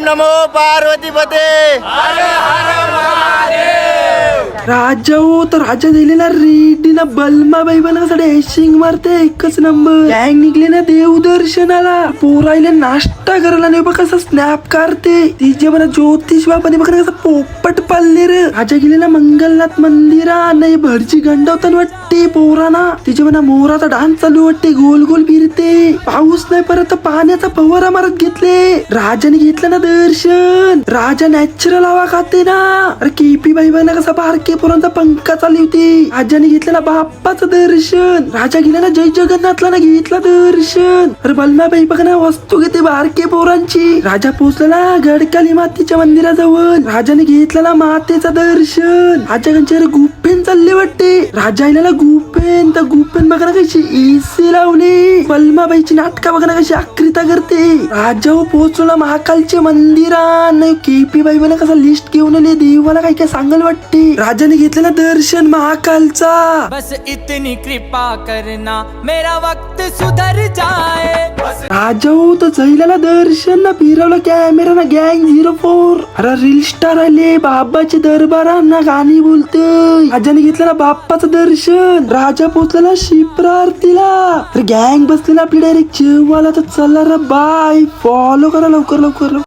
नमो पार्वतीपते. राजा हो तर राजा दिलेला रेडी ना बलमाबाई बनासाठी हॅशिंग मारते एकच नंबर. गँग निघले ना देवदर्शनाला, पोरायला नाश्ता करायला नाही बघ कसं स्नॅप काढते. तिच्या म्हणा ज्योतिष बाबाने बघा कसं पोपट पालले रे. राजा गेलेला मंगलनाथ मंदिरा नाही भरची गंडवताना वाटते पोराना. तिच्या म्हणा मोराचा डान्स चालू वाटते, गोल गोल फिरते. पाऊस नाही परत पाण्याचा फवारा मारत घेतले. राजाने घेतलं ना दर्शन. राजा नॅचरल हवा खाते ना. अरे केपी बाई बघा कसा बारके पोरांचा पंखा चालली होती. राजाने घेतलेला बाप्पाचं दर्शन. राजा गेला ना जय जगन्नाथला ना घेतला दर्शन. अरे बलमाबाई बघा ना वस्तू घेते बारके पोरांची. राजा पोहोचला गडकाली मातेच्या मंदिराजवळ. राजाने घेतलेला मातेचं दर्शन. राजाच्या गुफेन चालले वाटते. राजा आलेला गुफेन, तर गुफेन बघा ना कशी एसी लावली. बलमाबाईची नाटका बघा ना कशी आकृता करते. राजा पोहोचला महाकालच्या मंदिरात. केपी बाई बघा कसा लिस्ट घेऊन आले, देवाला काय काय सांगायला वाटते. राजाने घेतलेला दर्शन महाकालचा. बस इतनी कृपा करना मेरा वक्त सुधर जाए. राजा तर जैलाला दर्शन ना फिरवलं कॅमेरा ना गँग 04. अरे रील स्टार आले, बाबाच्या दरबारांना गाणी बोलते. राजाने घेतलेला बाप्पाचं दर्शन. राजा पोहोचलेला शिप्रा आरतीला. गँग बसलेला आपली डायरेक्ट जेवायला. तर चला रे बाय, फॉलो करा लवकर लवकर.